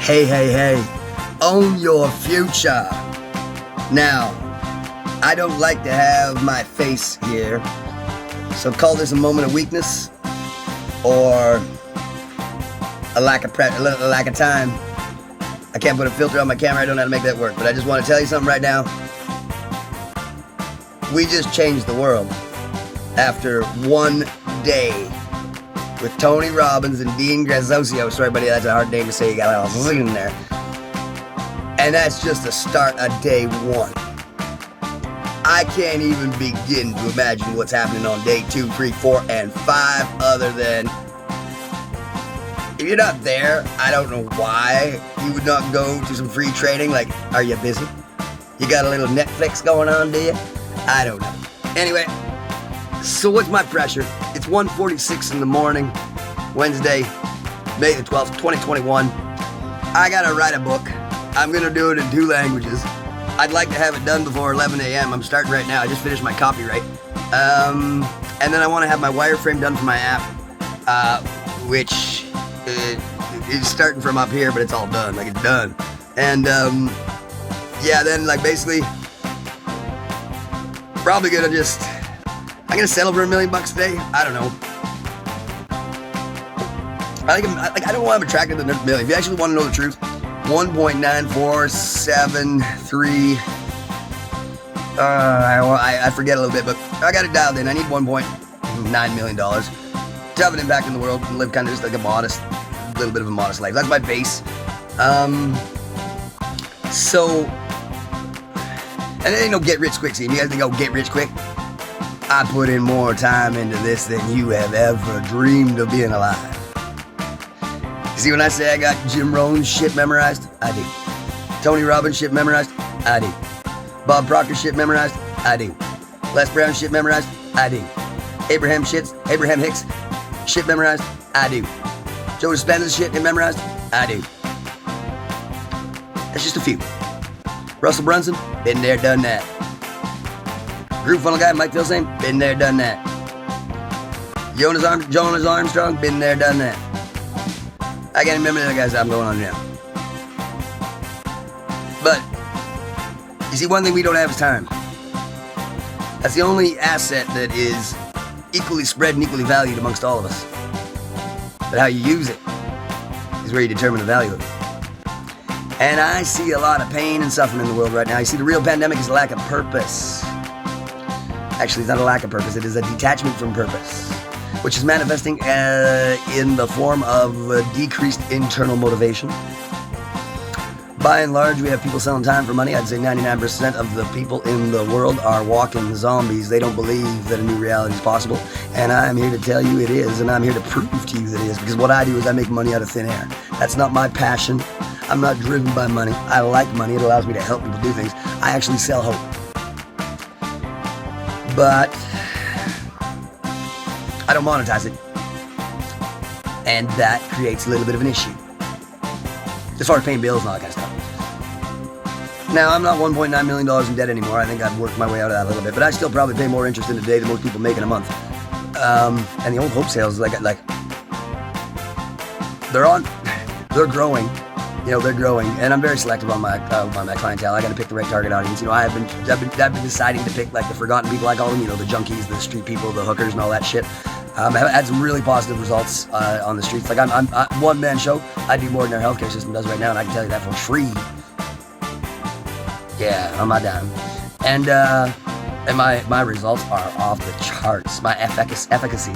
Hey, hey, hey, own your future. Now, I don't like to have my face here, so call this a moment of weakness or a lack of time. I can't put a filter on my camera, I don't know how to make that work, but I just want to tell you something right now. We just changed the world after one day with Tony Robbins and Dean Graziosi. Sorry, buddy, that's a hard name to say. You got a little in there. And that's just the start of day one. I can't even begin to imagine what's happening on day 2, 3, 4, and 5 other than, if you're not there, I don't know why you would not go to some free trading. Like, are you busy? You got a little Netflix going on, do you? I don't know. Anyway, so what's my pressure? It's 1:46 in the morning, Wednesday, May the 12th, 2021. I gotta write a book. I'm gonna do it in 2 languages. I'd like to have it done before 11 a.m. I'm starting right now. I just finished my copyright. And then I want to have my wireframe done for my app, which is starting from up here, but it's all done. Like, it's done. And yeah, then like basically, probably gonna I'm gonna settle for $1 million a day. I don't know. I don't want to have attracted to the million. If you actually want to know the truth, 1.9473. I forget a little bit, but I got it dialed in. I need $1.9 million to have an impact in the world and live kind of just like a little bit of a modest life. That's my base. So, and it ain't no get rich quick scene. You guys think I'll get rich quick? I put in more time into this than you have ever dreamed of being alive. You see, when I say I got Jim Rohn's shit memorized, I do. Tony Robbins shit memorized, I do. Bob Proctor shit memorized, I do. Les Brown shit memorized, I do. Abraham Hicks shit memorized, I do. Joe Dispenza's shit memorized, I do. That's just a few. Russell Brunson, been there, done that. Group funnel guy, Mike Filsaime, been there, done that. Jonas Armstrong, been there, done that. I can't remember the other guys I'm going on now. But, you see, one thing we don't have is time. That's the only asset that is equally spread and equally valued amongst all of us. But how you use it is where you determine the value of it. And I see a lot of pain and suffering in the world right now. You see, the real pandemic is a lack of purpose. Actually, it's not a lack of purpose. It is a detachment from purpose, which is manifesting in the form of decreased internal motivation. By and large, we have people selling time for money. I'd say 99% of the people in the world are walking zombies. They don't believe that a new reality is possible. And I'm here to tell you it is, and I'm here to prove to you that it is, because what I do is I make money out of thin air. That's not my passion. I'm not driven by money. I like money. It allows me to help people do things. I actually sell hope. But I don't monetize it. And that creates a little bit of an issue, as far as paying bills and all that kind of stuff. Now, I'm not $1.9 million in debt anymore. I think I've worked my way out of that a little bit. But I still probably pay more interest in a day than most people make in a month. And the old hope sales, like they're growing. You know, they're growing, and I'm very selective on my clientele. I got to pick the right target audience. You know, I've been deciding to pick like the forgotten people, I call them. You know, the junkies, the street people, the hookers, and all that shit. I've had some really positive results on the streets. Like I'm one man show. I do more than our healthcare system does right now, and I can tell you that for free. Yeah, on my dime, and my results are off the charts. My efficacy,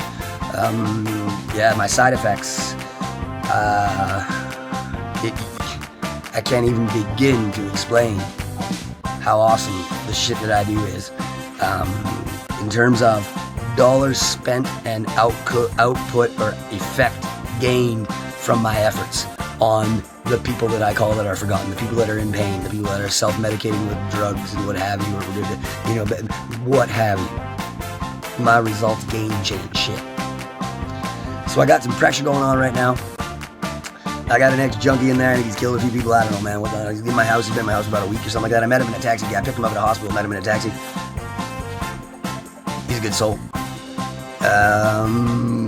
my side effects, I can't even begin to explain how awesome the shit that I do is. In terms of dollars spent and output or effect gained from my efforts on the people that I call that are forgotten, the people that are in pain, the people that are self-medicating with drugs and what have you, or what have you. My results game-change shit. So I got some pressure going on right now. I got an ex-junkie in there, and he's killed a few people. I don't know, man. What the hell? He's in my house. He's been in my house for about a week or something like that. I met him in a taxi. I picked him up at a hospital, met him in a taxi. He's a good soul.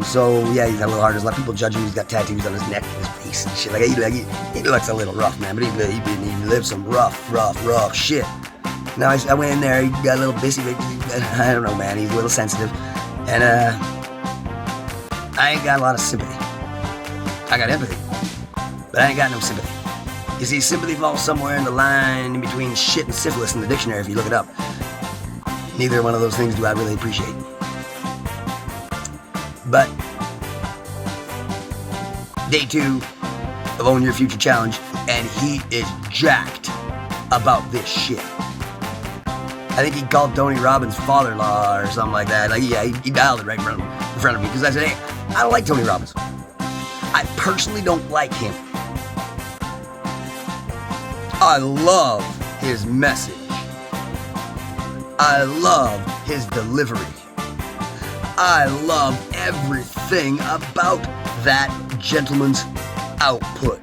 So, yeah, he's had a little hard. There's a lot of people judging him. He's got tattoos on his neck. face and shit. He looks a little rough, man, but he lived some rough shit. Now I went in there, he got a little busy, I don't know, man, he's a little sensitive. And I ain't got a lot of sympathy. I got empathy, but I ain't got no sympathy. You see, sympathy falls somewhere in the line in between shit and syphilis in the dictionary if you look it up. Neither one of those things do I really appreciate. But day 2 of Own Your Future Challenge, and he is jacked about this shit. I think he called Tony Robbins' father-in-law or something like that. He dialed it right in front of me because I said, hey, I don't like Tony Robbins. I personally don't like him. I love his message. I love his delivery. I love everything about that gentleman's output.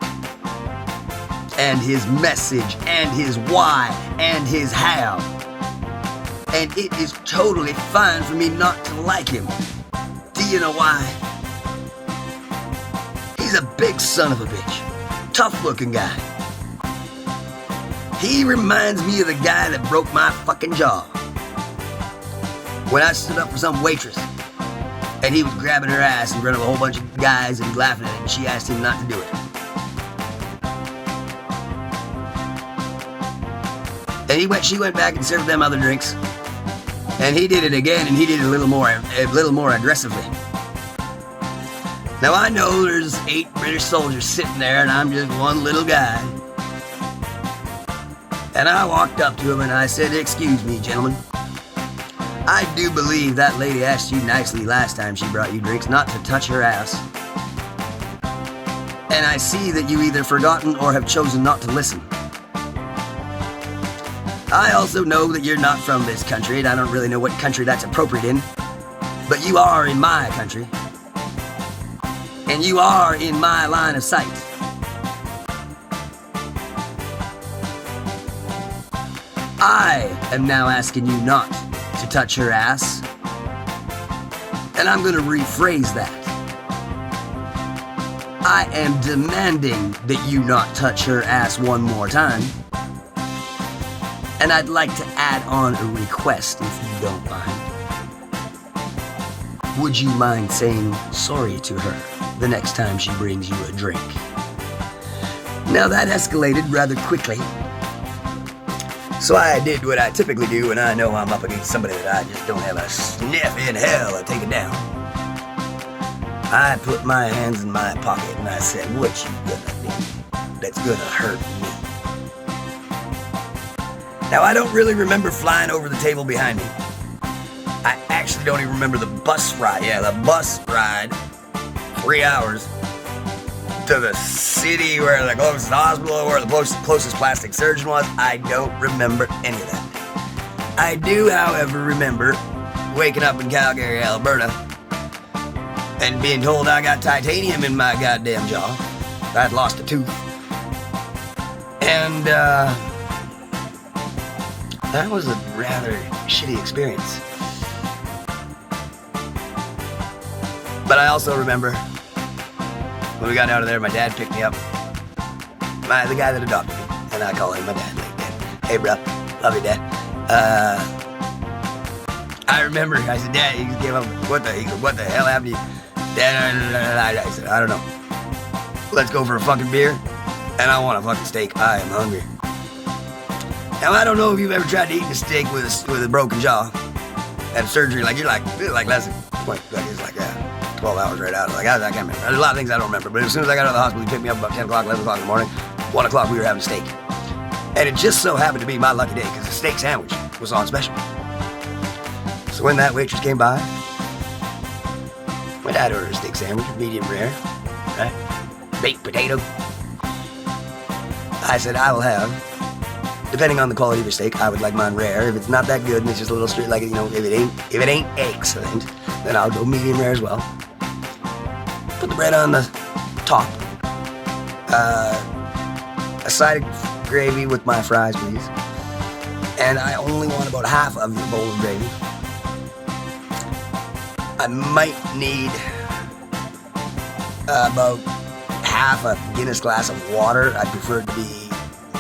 And his message, and his why, and his how. And it is totally fine for me not to like him. Do you know why? He's a big son of a bitch. Tough looking guy. He reminds me of the guy that broke my fucking jaw. When I stood up for some waitress, and he was grabbing her ass in front of a whole bunch of guys and laughing at it, and she asked him not to do it. And she went back and served them other drinks. And he did it again, and he did it a little more aggressively. Now I know there's 8 British soldiers sitting there, and I'm just one little guy. And I walked up to him and I said, excuse me, gentlemen. I do believe that lady asked you nicely last time she brought you drinks not to touch her ass. And I see that you either forgotten or have chosen not to listen. I also know that you're not from this country, and I don't really know what country that's appropriate in. But you are in my country. And you are in my line of sight. I am now asking you not to touch her ass. And I'm going to rephrase that. I am demanding that you not touch her ass one more time. And I'd like to add on a request if you don't mind. Would you mind saying sorry to her the next time she brings you a drink? Now that escalated rather quickly. So I did what I typically do when I know I'm up against somebody that I just don't have a sniff in hell to take it down. I put my hands in my pocket and I said, what you gonna do that's gonna hurt me? Now, I don't really remember flying over the table behind me. I actually don't even remember the bus ride. Yeah, the bus ride, 3 hours, to the city where the closest hospital, where the closest plastic surgeon was. I don't remember any of that. I do, however, remember waking up in Calgary, Alberta, and being told I got titanium in my goddamn jaw. I'd lost a tooth. And, that was a rather shitty experience. But I also remember when we got out of there, my dad picked me up. The guy that adopted me, and I call him my dad. Like, Dad. Hey, bro, love you, Dad. I remember, I said, Dad, he came up, what the hell happened to you? Dad, I said, I don't know. Let's go for a fucking beer, and I want a fucking steak. I am hungry. Now, I don't know if you've ever tried to eat a steak with a broken jaw at surgery. Like, you're like less than, it's like 12 hours right out. Like, I can't remember. There's a lot of things I don't remember. But as soon as I got out of the hospital, he picked me up about 10 o'clock, 11 o'clock in the morning. 1 o'clock, we were having steak. And it just so happened to be my lucky day because the steak sandwich was on special. So when that waitress came by, my dad ordered a steak sandwich, medium rare, right? Baked potato. I said, I will have, depending on the quality of your steak, I would like mine rare. If it's not that good and it's just a little straight, like, you know, if it ain't excellent, then I'll go medium rare as well. Put the bread on the top. A side of gravy with my fries, please. And I only want about half of your bowl of gravy. I might need about half a Guinness glass of water. I prefer it to be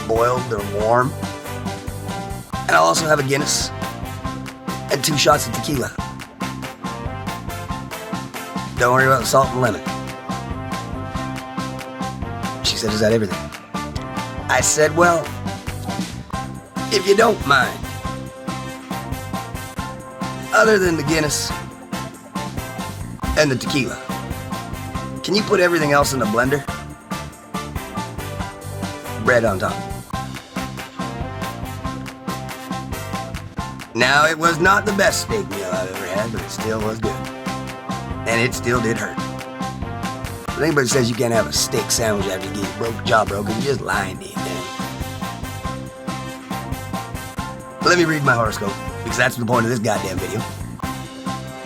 boiled or warm. And I'll also have a Guinness and 2 shots of tequila. Don't worry about the salt and lemon. She said, is that everything? I said, well, if you don't mind, other than the Guinness and the tequila, can you put everything else in the blender? Bread on top. Now, it was not the best steak meal I've ever had, but it still was good. And it still did hurt. If anybody says you can't have a steak sandwich after you get your jaw broken, you're just lying to you, man. Let me read my horoscope, because that's the point of this goddamn video.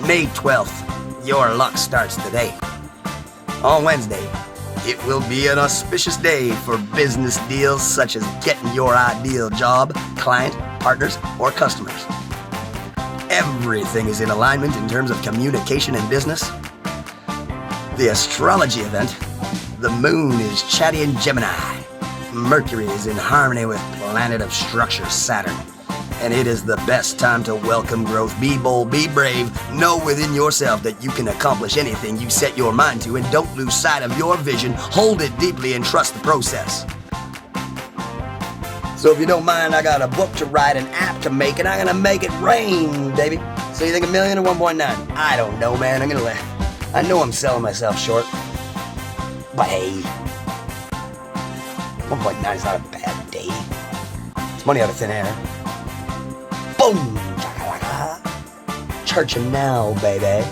May 12th, your luck starts today. On Wednesday, it will be an auspicious day for business deals such as getting your ideal job, client, partners, or customers. Everything is in alignment in terms of communication and business. The astrology event, the moon is chatty in Gemini. Mercury is in harmony with planet of structure, Saturn. And it is the best time to welcome growth. Be bold, be brave, know within yourself that you can accomplish anything you set your mind to, and don't lose sight of your vision. Hold it deeply and trust the process. So if you don't mind, I got a book to write, an app to make, and I'm gonna make it rain, baby. So you think $1 million or 1.9? I don't know, man. I know I'm selling myself short. But hey, 1.9 is not a bad day. It's money out of thin air. Boom! Church 'em now, baby.